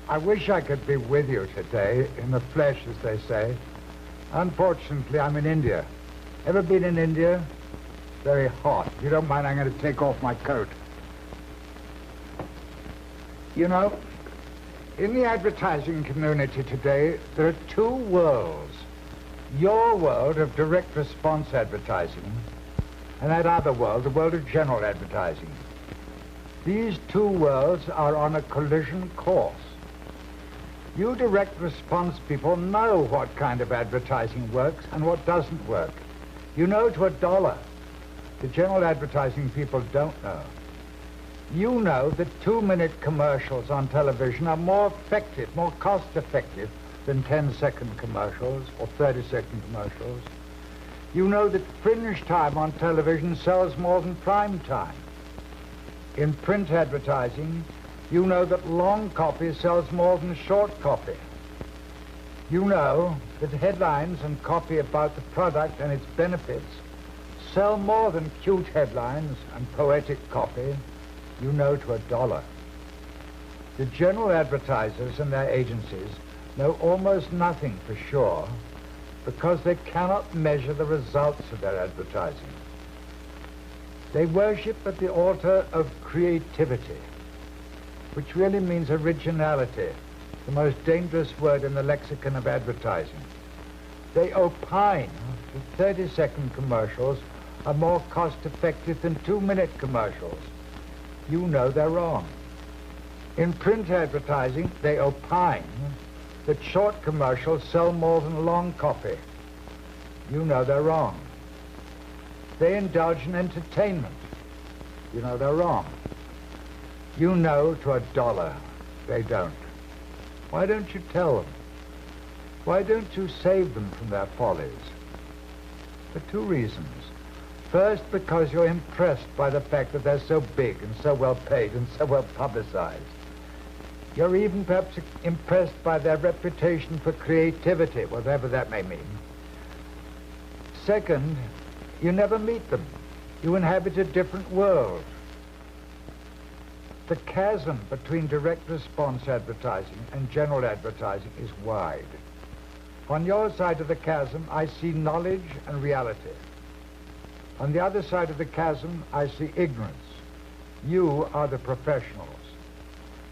I wish I could be with you today, in the flesh, as they say. Unfortunately, I'm in India. Ever been in India? Very hot. If you don't mind, I'm going to take off my coat. You know, in the advertising community today, there are two worlds. Your world of direct response advertising, and that other world, the world of general advertising. These two worlds are on a collision course. You direct response people know what kind of advertising works and what doesn't work. You know to a dollar. The general advertising people don't know. You know that 2-minute commercials on television are more effective, more cost-effective than 10-second commercials or 30-second commercials. You know that fringe time on television sells more than prime time. In print advertising, you know that long copy sells more than short copy. You know that headlines and copy about the product and its benefits sell more than cute headlines and poetic copy. You know to a dollar. The general advertisers and their agencies know almost nothing for sure because they cannot measure the results of their advertising. They worship at the altar of creativity, which really means originality, the most dangerous word in the lexicon of advertising. They opine that 30-second commercials are more cost-effective than 2-minute commercials. You know they're wrong. In print advertising, they opine that short commercials sell more than long copy. You know they're wrong. They indulge in entertainment. You know they're wrong. You know to a dollar they don't. Why don't you tell them? Why don't you save them from their follies? For two reasons. First, because you're impressed by the fact that they're so big and so well paid and so well publicized. You're even perhaps impressed by their reputation for creativity, whatever that may mean. Second, you never meet them. You inhabit a different world. The chasm between direct response advertising and general advertising is wide. On your side of the chasm, I see knowledge and reality. On the other side of the chasm, I see ignorance. You are the professionals.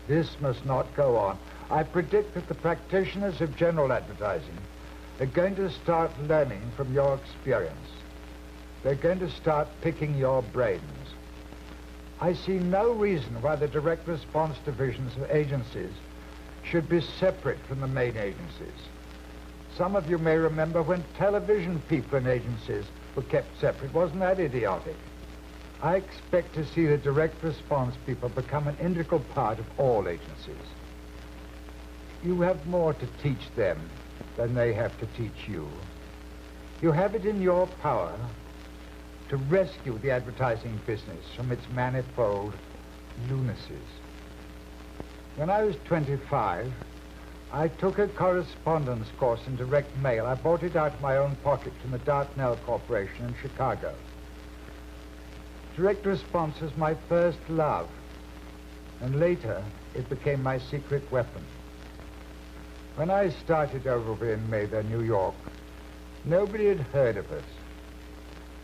This must not go on. I predict that the practitioners of general advertising are going to start learning from your experience. They're going to start picking your brains. I see no reason why the direct response divisions of agencies should be separate from the main agencies. Some of you may remember when television people in agencies were kept separate. Wasn't that idiotic? I expect to see the direct response people become an integral part of all agencies. You have more to teach them than they have to teach you. You have it in your power to rescue the advertising business from its manifold lunacies. When I was 25, I took a correspondence course in direct mail. I bought it out of my own pocket from the Dartnell Corporation in Chicago. Direct response was my first love, and later it became my secret weapon. When I started Ogilvy in Mather, New York, nobody had heard of us,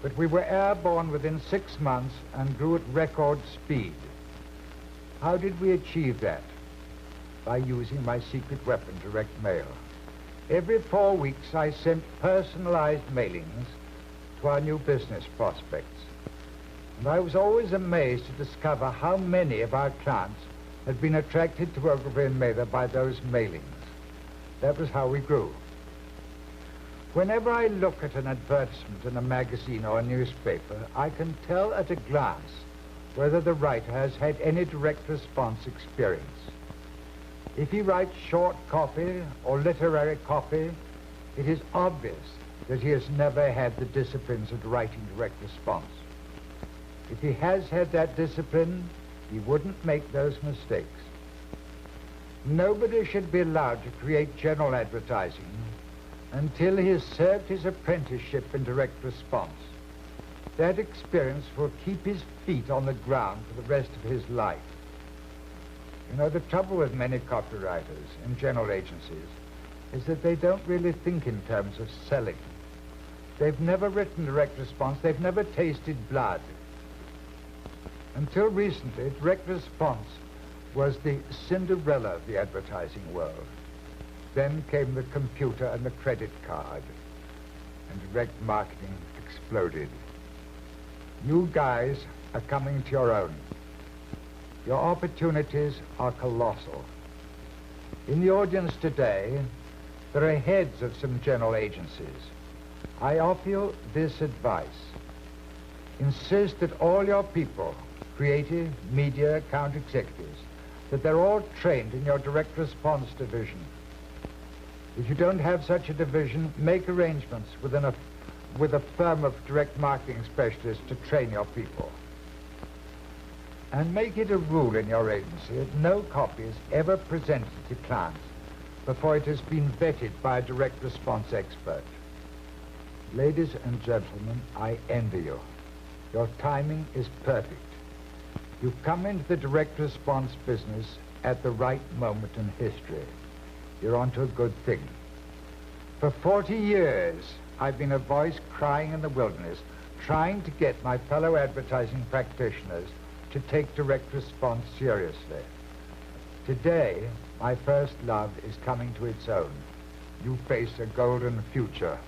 but we were airborne within 6 months and grew at record speed. How did we achieve that? By using my secret weapon, direct mail. Every 4 weeks, I sent personalized mailings to our new business prospects. And I was always amazed to discover how many of our clients had been attracted to Ogilvy and Mather by those mailings. That was how we grew. Whenever I look at an advertisement in a magazine or a newspaper, I can tell at a glance whether the writer has had any direct response experience. If he writes short copy or literary copy, it is obvious that he has never had the disciplines of writing direct response. If he has had that discipline, he wouldn't make those mistakes. Nobody should be allowed to create general advertising until he has served his apprenticeship in direct response. That experience will keep his feet on the ground for the rest of his life. You know, the trouble with many copywriters and general agencies is that they don't really think in terms of selling. They've never written direct response. They've never tasted blood. Until recently, direct response was the Cinderella of the advertising world. Then came the computer and the credit card, and direct marketing exploded. You guys are coming to your own. Your opportunities are colossal. In the audience today, there are heads of some general agencies. I offer you this advice. Insist that all your people, creative, media, account executives, that they're all trained in your direct response division. If you don't have such a division, make arrangements with a firm of direct marketing specialists to train your people. And make it a rule in your agency that no copy is ever presented to clients before it has been vetted by a direct response expert. Ladies and gentlemen, I envy you. Your timing is perfect. You've come into the direct response business at the right moment in history. You're onto a good thing. For 40 years, I've been a voice crying in the wilderness, trying to get my fellow advertising practitioners to take direct response seriously. Today, my first love is coming to its own. You face a golden future.